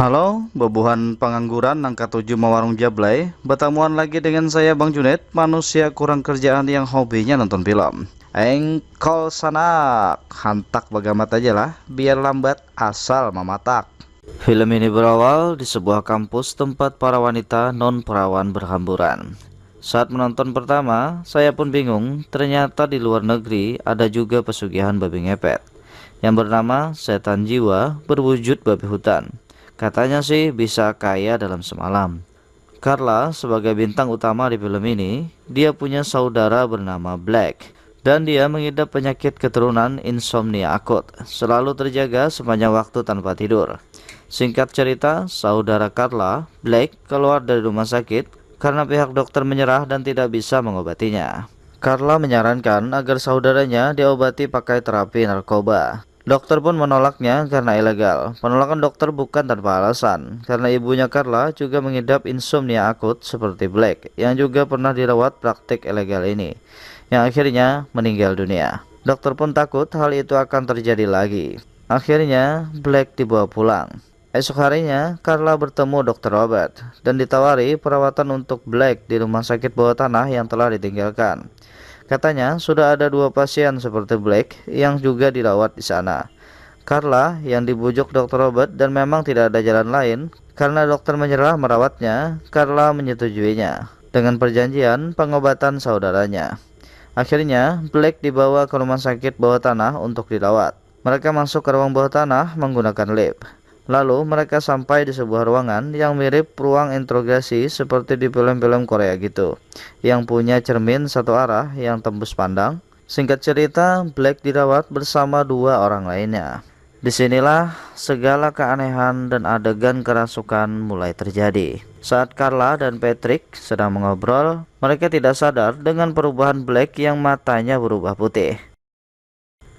Halo, bobohan pengangguran angka 7 Mawarung Jablay. Bertemuan lagi dengan saya Bang Junet, manusia kurang kerjaan yang hobinya nonton film. Engkol sanak, hantak bagamat aja lah, biar lambat asal mematak. Film ini berawal di sebuah kampus tempat para wanita non-perawan berhamburan. Saat menonton pertama, saya pun bingung, ternyata di luar negeri ada juga pesugihan babi ngepet yang bernama setan jiwa berwujud babi hutan. Katanya sih bisa kaya dalam semalam. Carla sebagai bintang utama di film ini, dia punya saudara bernama Black. Dan dia mengidap penyakit keturunan insomnia akut, selalu terjaga sepanjang waktu tanpa tidur. Singkat cerita, saudara Carla, Black, keluar dari rumah sakit karena pihak dokter menyerah dan tidak bisa mengobatinya. Carla menyarankan agar saudaranya diobati pakai terapi narkoba. Dokter pun menolaknya karena ilegal. Penolakan dokter bukan tanpa alasan, karena ibunya Carla juga mengidap insomnia akut seperti Black, yang juga pernah dirawat praktik ilegal ini, yang akhirnya meninggal dunia. Dokter pun takut hal itu akan terjadi lagi. Akhirnya, Black dibawa pulang. Esok harinya, Carla bertemu Dr. Robert dan ditawari perawatan untuk Black di rumah sakit bawah tanah yang telah ditinggalkan. Katanya sudah ada 2 pasien seperti Black yang juga dirawat di sana. Carla yang dibujuk Dr. Robert dan memang tidak ada jalan lain karena dokter menyerah merawatnya. Carla menyetujuinya dengan perjanjian pengobatan saudaranya. Akhirnya Black dibawa ke rumah sakit bawah tanah untuk dirawat. Mereka masuk ke ruang bawah tanah menggunakan lift. Lalu mereka sampai di sebuah ruangan yang mirip ruang interogasi seperti di film-film Korea gitu, yang punya cermin satu arah yang tembus pandang. Singkat cerita, Black dirawat bersama 2 orang lainnya. Disinilah segala keanehan dan adegan kerasukan mulai terjadi. Saat Carla dan Patrick sedang mengobrol, mereka tidak sadar dengan perubahan Black yang matanya berubah putih.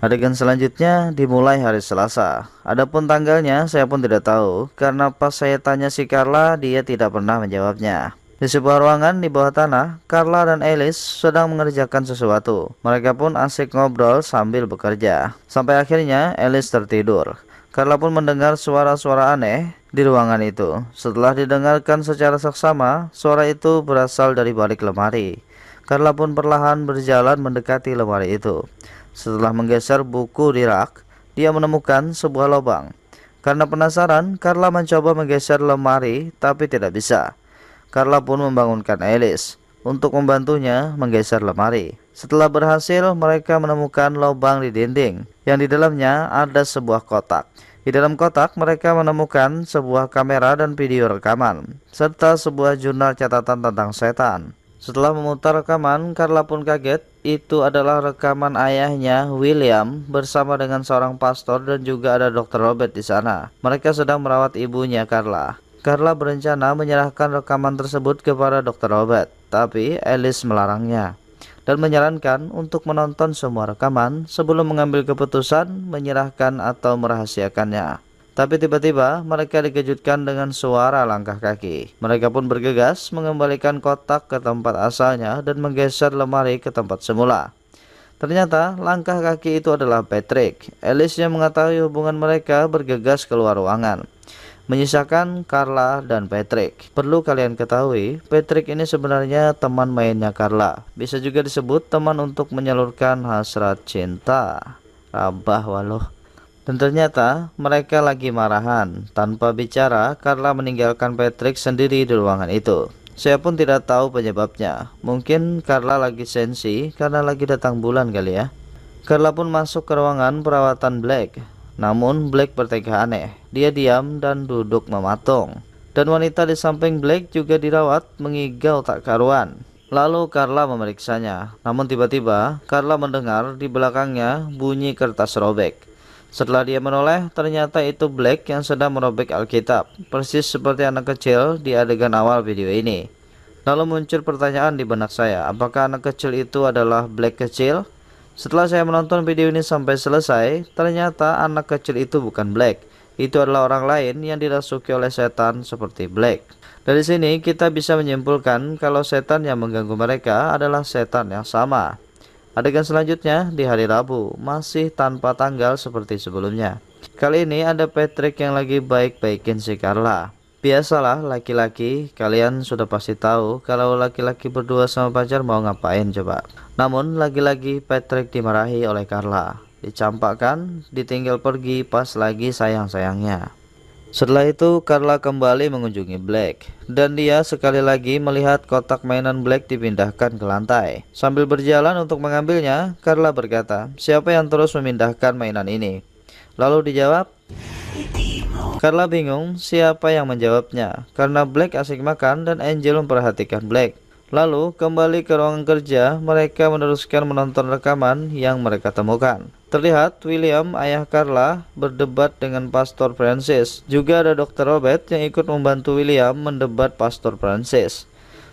Adegan selanjutnya dimulai hari Selasa. Adapun tanggalnya saya pun tidak tahu, karena pas saya tanya si Carla, dia tidak pernah menjawabnya. Di sebuah ruangan di bawah tanah, Carla dan Alice sedang mengerjakan sesuatu. Mereka pun asik ngobrol sambil bekerja. Sampai akhirnya Alice tertidur. Carla pun mendengar suara-suara aneh di ruangan itu. Setelah didengarkan secara seksama, suara itu berasal dari balik lemari. Carla pun perlahan berjalan mendekati lemari itu. Setelah menggeser buku di rak, dia menemukan sebuah lubang. Karena penasaran, Carla mencoba menggeser lemari, tapi tidak bisa. Carla pun membangunkan Alice untuk membantunya menggeser lemari. Setelah berhasil, mereka menemukan lubang di dinding, yang di dalamnya ada sebuah kotak. Di dalam kotak, mereka menemukan sebuah kamera dan video rekaman, serta sebuah jurnal catatan tentang setan. Setelah memutar rekaman, Carla pun kaget. Itu adalah rekaman ayahnya, William, bersama dengan seorang pastor dan juga ada Dr. Robert di sana. Mereka sedang merawat ibunya, Carla. Carla berencana menyerahkan rekaman tersebut kepada Dr. Robert, tapi Alice melarangnya dan menyarankan untuk menonton semua rekaman sebelum mengambil keputusan menyerahkan atau merahasiakannya. Tapi tiba-tiba mereka dikejutkan dengan suara langkah kaki. Mereka pun bergegas mengembalikan kotak ke tempat asalnya dan menggeser lemari ke tempat semula. Ternyata langkah kaki itu adalah Patrick. Alice yang mengetahui hubungan mereka bergegas keluar ruangan, menyisakan Carla dan Patrick. Perlu kalian ketahui, Patrick ini sebenarnya teman mainnya Carla. Bisa juga disebut teman untuk menyalurkan hasrat cinta. Rabah waluh. Dan ternyata mereka lagi marahan. Tanpa bicara, Carla meninggalkan Patrick sendiri di ruangan itu. Saya pun tidak tahu penyebabnya. Mungkin Carla lagi sensi karena lagi datang bulan kali ya. Carla pun masuk ke ruangan perawatan Black. Namun Black bertingkah aneh. Dia diam dan duduk mematung. Dan wanita di samping Black juga dirawat mengigau tak karuan. Lalu Carla memeriksanya. Namun tiba-tiba Carla mendengar di belakangnya bunyi kertas robek. Setelah dia menoleh, ternyata itu Black yang sedang merobek Alkitab, persis seperti anak kecil di adegan awal video ini. Lalu muncul pertanyaan di benak saya, apakah anak kecil itu adalah Black kecil? Setelah saya menonton video ini sampai selesai, ternyata anak kecil itu bukan Black. Itu adalah orang lain yang dirasuki oleh setan seperti Black. Dari sini kita bisa menyimpulkan kalau setan yang mengganggu mereka adalah setan yang sama. Adegan selanjutnya di hari Rabu, masih tanpa tanggal seperti sebelumnya. Kali ini ada Patrick yang lagi baik-baikin si Carla. Biasalah laki-laki, kalian sudah pasti tahu kalau laki-laki berdua sama pacar mau ngapain coba. Namun lagi-lagi Patrick dimarahi oleh Carla, dicampakkan, ditinggal pergi pas lagi sayang-sayangnya. Setelah itu Carla kembali mengunjungi Black, dan dia sekali lagi melihat kotak mainan Black dipindahkan ke lantai. Sambil berjalan untuk mengambilnya, Carla berkata, "Siapa yang terus memindahkan mainan ini?" Lalu dijawab, Carla bingung siapa yang menjawabnya, karena Black asik makan dan Angel memperhatikan Black. Lalu kembali ke ruangan kerja, mereka meneruskan menonton rekaman yang mereka temukan. Terlihat William, ayah Carla, berdebat dengan Pastor Francis. Juga ada Dr. Robert yang ikut membantu William mendebat Pastor Francis.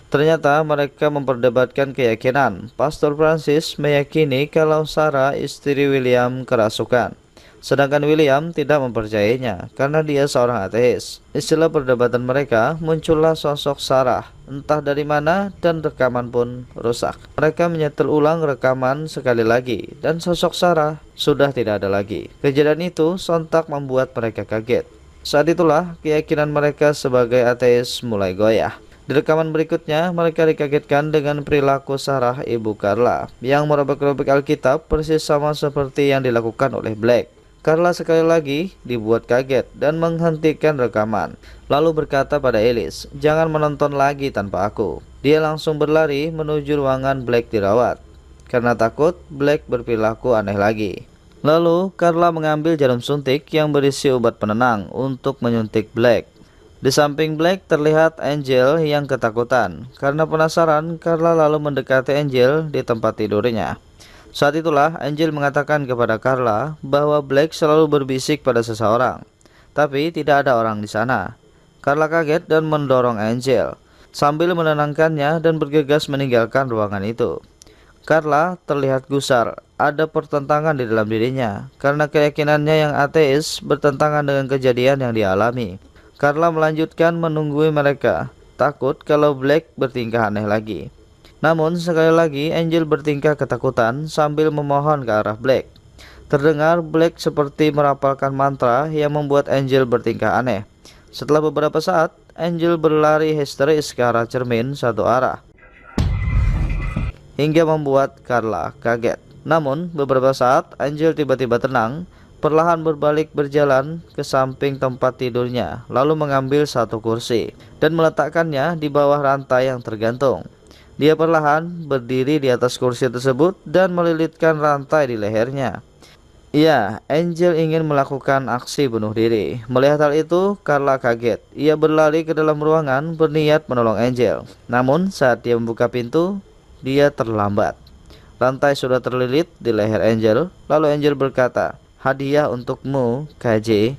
Ternyata mereka memperdebatkan keyakinan. Pastor Francis meyakini kalau Sarah, istri William, kerasukan. Sedangkan William tidak mempercayainya karena dia seorang ateis. Istilah perdebatan mereka, muncullah sosok Sarah, entah dari mana, dan rekaman pun rusak. Mereka menyetel ulang rekaman sekali lagi dan sosok Sarah sudah tidak ada lagi. Kejadian itu sontak membuat mereka kaget. Saat itulah keyakinan mereka sebagai ateis mulai goyah. Di rekaman berikutnya, mereka dikagetkan dengan perilaku Sarah, ibu Carla, yang merobek-robek Alkitab persis sama seperti yang dilakukan oleh Black. Carla sekali lagi dibuat kaget dan menghentikan rekaman. Lalu berkata pada Alice, "Jangan menonton lagi tanpa aku." Dia langsung berlari menuju ruangan Black dirawat. Karena takut, Black berperilaku aneh lagi. Lalu Carla mengambil jarum suntik yang berisi obat penenang untuk menyuntik Black. Di samping Black terlihat Angel yang ketakutan. Karena penasaran, Carla lalu mendekati Angel di tempat tidurnya. Saat itulah Angel mengatakan kepada Carla bahwa Black selalu berbisik pada seseorang, tapi tidak ada orang di sana. Carla kaget dan mendorong Angel sambil menenangkannya dan bergegas meninggalkan ruangan itu. Carla terlihat gusar, ada pertentangan di dalam dirinya karena keyakinannya yang ateis bertentangan dengan kejadian yang dialami. Carla melanjutkan menunggui mereka, takut kalau Black bertingkah aneh lagi. Namun sekali lagi Angel bertingkah ketakutan sambil memohon ke arah Black. Terdengar Black seperti merapalkan mantra yang membuat Angel bertingkah aneh. Setelah beberapa saat, Angel berlari histeris ke arah cermin satu arah, hingga membuat Carla kaget. Namun beberapa saat Angel tiba-tiba tenang, perlahan berbalik berjalan ke samping tempat tidurnya, lalu mengambil satu kursi dan meletakkannya di bawah rantai yang tergantung. Dia perlahan berdiri di atas kursi tersebut dan melilitkan rantai di lehernya. Ya, Angel ingin melakukan aksi bunuh diri. Melihat hal itu, Carla kaget. Ia berlari ke dalam ruangan berniat menolong Angel. Namun saat dia membuka pintu, dia terlambat. Rantai sudah terlilit di leher Angel. Lalu Angel berkata, "Hadiah untukmu, KJ."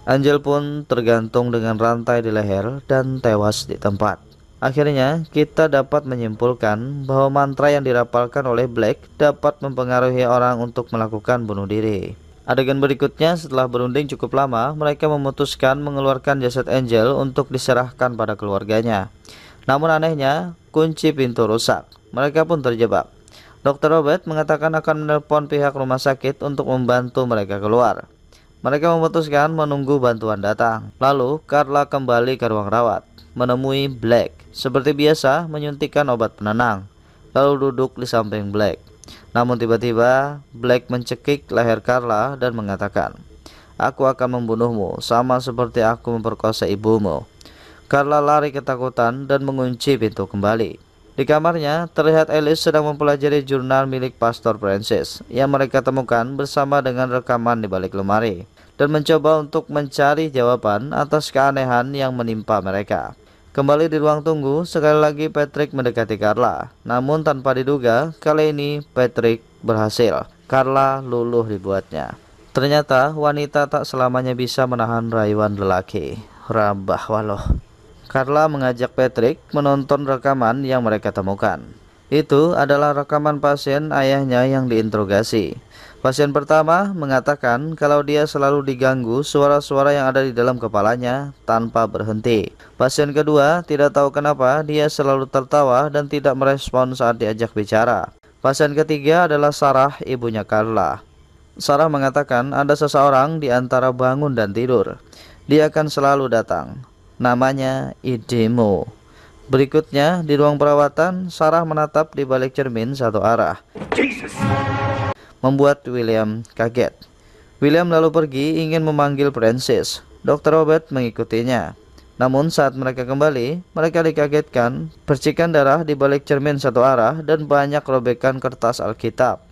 Angel pun tergantung dengan rantai di leher dan tewas di tempat. Akhirnya, kita dapat menyimpulkan bahwa mantra yang dirapalkan oleh Black dapat mempengaruhi orang untuk melakukan bunuh diri. Adegan berikutnya, setelah berunding cukup lama, mereka memutuskan mengeluarkan jasad Angel untuk diserahkan pada keluarganya. Namun anehnya, kunci pintu rusak. Mereka pun terjebak. Dr. Robert mengatakan akan menelpon pihak rumah sakit untuk membantu mereka keluar. Mereka memutuskan menunggu bantuan datang. Lalu, Carla kembali ke ruang rawat, menemui Black. Seperti biasa menyuntikkan obat penenang, lalu duduk di samping Black. Namun tiba-tiba Black mencekik leher Carla dan mengatakan, "Aku akan membunuhmu sama seperti aku memperkosa ibumu." Carla lari ketakutan dan mengunci pintu kembali. Di kamarnya terlihat Alice sedang mempelajari jurnal milik Pastor Francis yang mereka temukan bersama dengan rekaman di balik lemari, dan mencoba untuk mencari jawaban atas keanehan yang menimpa mereka. Kembali di ruang tunggu, sekali lagi Patrick mendekati Carla. Namun tanpa diduga, kali ini Patrick berhasil. Carla luluh dibuatnya. Ternyata wanita tak selamanya bisa menahan rayuan lelaki. Rabah waloh. Carla mengajak Patrick menonton rekaman yang mereka temukan. Itu adalah rekaman pasien ayahnya yang diinterogasi. Pasien pertama mengatakan kalau dia selalu diganggu suara-suara yang ada di dalam kepalanya tanpa berhenti. Pasien kedua tidak tahu kenapa dia selalu tertawa dan tidak merespon saat diajak bicara. Pasien ketiga adalah Sarah, ibunya Carla. Sarah mengatakan ada seseorang di antara bangun dan tidur. Dia akan selalu datang. Namanya Idemo. Berikutnya, di ruang perawatan, Sarah menatap di balik cermin satu arah, membuat William kaget. William lalu pergi ingin memanggil Francis. Dr. Robert mengikutinya. Namun saat mereka kembali, mereka dikagetkan percikan darah di balik cermin satu arah dan banyak robekan kertas Alkitab.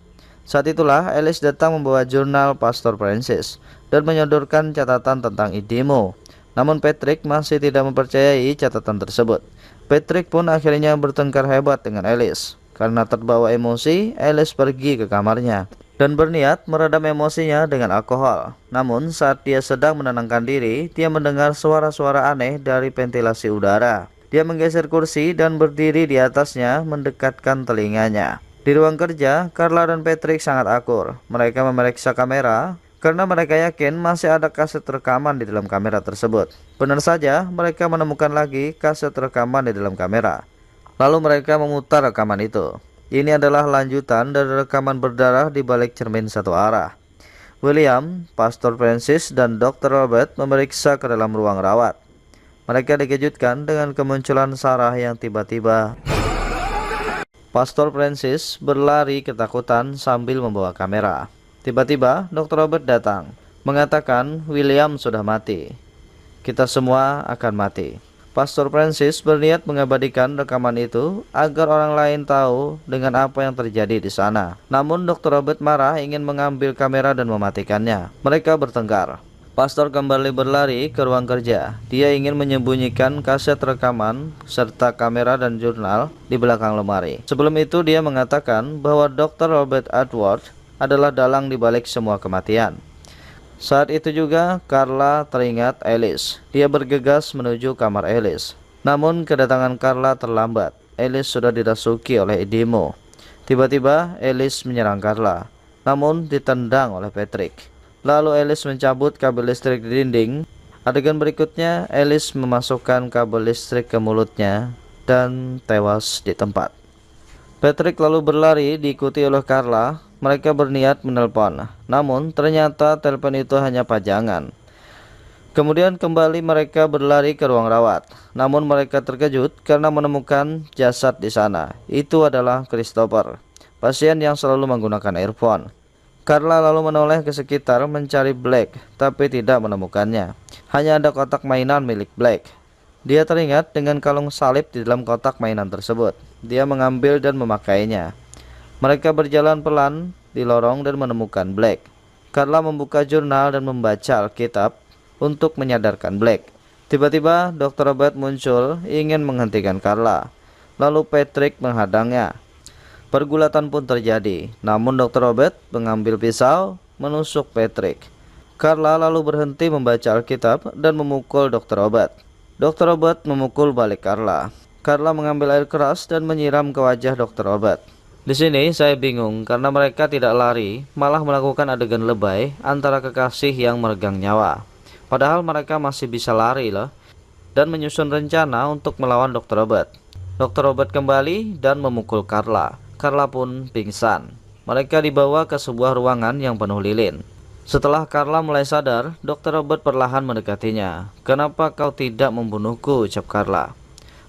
Saat itulah Alice datang membawa jurnal Pastor Francis dan menyodorkan catatan tentang Idemo. Namun Patrick masih tidak mempercayai catatan tersebut. Patrick pun akhirnya bertengkar hebat dengan Alice. Karena terbawa emosi, Alice pergi ke kamarnya dan berniat meredam emosinya dengan alkohol. Namun saat dia sedang menenangkan diri, dia mendengar suara-suara aneh dari ventilasi udara. Dia menggeser kursi dan berdiri di atasnya, mendekatkan telinganya. Di ruang kerja, Carla dan Patrick sangat akur. Mereka memeriksa kamera karena mereka yakin masih ada kaset rekaman di dalam kamera tersebut. Benar saja, mereka menemukan lagi kaset rekaman di dalam kamera. Lalu mereka memutar rekaman itu. Ini adalah lanjutan dari rekaman berdarah di balik cermin satu arah. William, Pastor Francis, dan Dr. Robert memeriksa ke dalam ruang rawat. Mereka dikejutkan dengan kemunculan Sarah yang tiba-tiba. Pastor Francis berlari ketakutan sambil membawa kamera. Tiba-tiba, Dr. Robert datang, mengatakan William sudah mati. Kita semua akan mati. Pastor Francis berniat mengabadikan rekaman itu agar orang lain tahu dengan apa yang terjadi di sana. Namun Dr. Robert marah ingin mengambil kamera dan mematikannya. Mereka bertengkar. Pastor kembali berlari ke ruang kerja. Dia ingin menyembunyikan kaset rekaman serta kamera dan jurnal di belakang lemari. Sebelum itu dia mengatakan bahwa Dr. Robert Edward adalah dalang di balik semua kematian. Saat itu juga Carla teringat Alice. Dia bergegas menuju kamar Alice. Namun kedatangan Carla terlambat. Alice sudah dirasuki oleh Idemo. Tiba-tiba Alice menyerang Carla, namun ditendang oleh Patrick. Lalu Alice mencabut kabel listrik di dinding. Adegan berikutnya, Alice memasukkan kabel listrik ke mulutnya dan tewas di tempat. Patrick lalu berlari diikuti oleh Carla. Mereka berniat menelpon, namun ternyata telepon itu hanya pajangan. Kemudian kembali mereka berlari ke ruang rawat. Namun mereka terkejut karena menemukan jasad di sana. Itu adalah Christopher, pasien yang selalu menggunakan earphone. Carla lalu menoleh ke sekitar mencari Black, tapi tidak menemukannya. Hanya ada kotak mainan milik Black. Dia teringat dengan kalung salib di dalam kotak mainan tersebut. Dia mengambil dan memakainya. Mereka berjalan pelan di lorong dan menemukan Black. Carla membuka jurnal dan membaca Alkitab untuk menyadarkan Black. Tiba-tiba Dr. Robert muncul ingin menghentikan Carla. Lalu Patrick menghadangnya. Pergulatan pun terjadi. Namun Dr. Robert mengambil pisau menusuk Patrick. Carla lalu berhenti membaca Alkitab dan memukul Dr. Robert. Dr. Robert memukul balik Carla. Carla mengambil air keras dan menyiram ke wajah Dr. Robert. Di sini saya bingung karena mereka tidak lari, malah melakukan adegan lebay antara kekasih yang meregang nyawa. Padahal mereka masih bisa lari loh, dan menyusun rencana untuk melawan Dr. Robert. Dr. Robert kembali dan memukul Carla. Carla pun pingsan. Mereka dibawa ke sebuah ruangan yang penuh lilin. Setelah Carla mulai sadar, Dr. Robert perlahan mendekatinya. "Kenapa kau tidak membunuhku?" ucap Carla.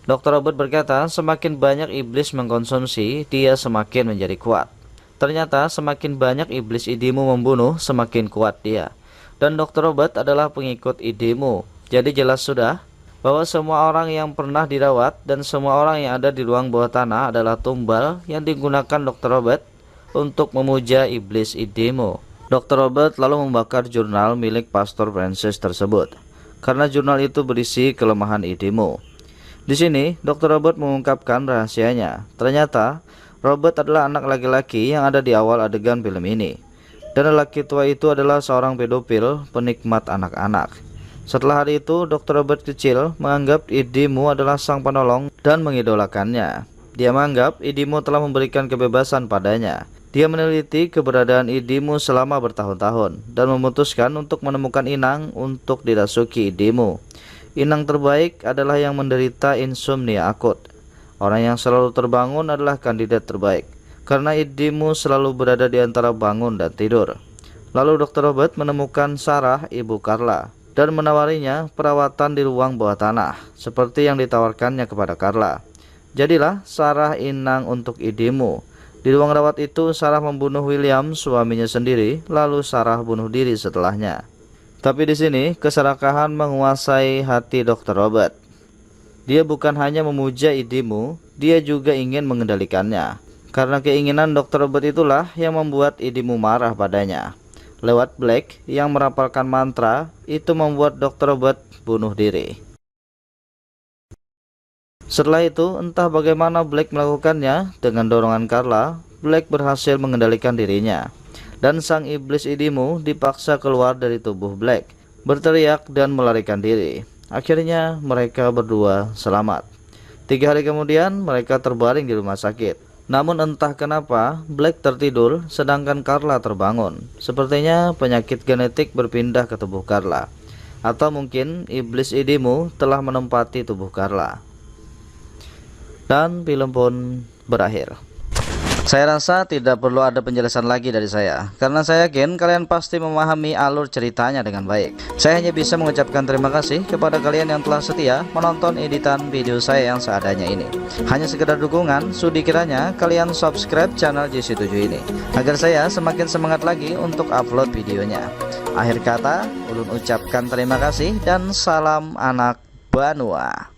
Dr. Robert berkata, semakin banyak iblis mengkonsumsi, dia semakin menjadi kuat. Ternyata semakin banyak iblis Idemo membunuh, semakin kuat dia. Dan Dr. Robert adalah pengikut Idemo. Jadi jelas sudah bahwa semua orang yang pernah dirawat dan semua orang yang ada di ruang bawah tanah adalah tumbal yang digunakan Dr. Robert untuk memuja iblis Idemo. Dr. Robert lalu membakar jurnal milik Pastor Francis tersebut, karena jurnal itu berisi kelemahan Idemo. Di sini, Dr. Robert mengungkapkan rahasianya. Ternyata, Robert adalah anak laki-laki yang ada di awal adegan film ini. Dan lelaki tua itu adalah seorang pedofil penikmat anak-anak. Setelah hari itu, Dr. Robert kecil menganggap Idemo adalah sang penolong dan mengidolakannya. Dia menganggap Idemo telah memberikan kebebasan padanya. Dia meneliti keberadaan Idemo selama bertahun-tahun dan memutuskan untuk menemukan inang untuk dirasuki Idemo. Inang terbaik adalah yang menderita insomnia akut. Orang yang selalu terbangun adalah kandidat terbaik, karena Idemo selalu berada di antara bangun dan tidur. Lalu Dr. Robert menemukan Sarah, ibu Carla, dan menawarinya perawatan di ruang bawah tanah, seperti yang ditawarkannya kepada Carla. Jadilah Sarah inang untuk idimu. Di ruang rawat itu, Sarah membunuh William, suaminya sendiri, lalu Sarah bunuh diri setelahnya. Tapi di sini, keserakahan menguasai hati Dr. Robert. Dia bukan hanya memuja idimu, dia juga ingin mengendalikannya. Karena keinginan Dr. Robert itulah yang membuat idimu marah padanya. Lewat Black yang merapalkan mantra, itu membuat Dr. Robert bunuh diri. Setelah itu, entah bagaimana Black melakukannya, dengan dorongan Carla, Black berhasil mengendalikan dirinya. Dan sang iblis idimu dipaksa keluar dari tubuh Black, berteriak dan melarikan diri. Akhirnya mereka berdua selamat. 3 hari kemudian mereka terbaring di rumah sakit. Namun entah kenapa Black tertidur sedangkan Carla terbangun. Sepertinya penyakit genetik berpindah ke tubuh Carla. Atau mungkin iblis idimu telah menempati tubuh Carla. Dan film pun berakhir. Saya rasa tidak perlu ada penjelasan lagi dari saya, karena saya yakin kalian pasti memahami alur ceritanya dengan baik. Saya hanya bisa mengucapkan terima kasih kepada kalian yang telah setia menonton editan video saya yang seadanya ini. Hanya sekedar dukungan, sudi kiranya kalian subscribe channel JC7 ini, agar saya semakin semangat lagi untuk upload videonya. Akhir kata, ulun ucapkan terima kasih dan salam anak Banua.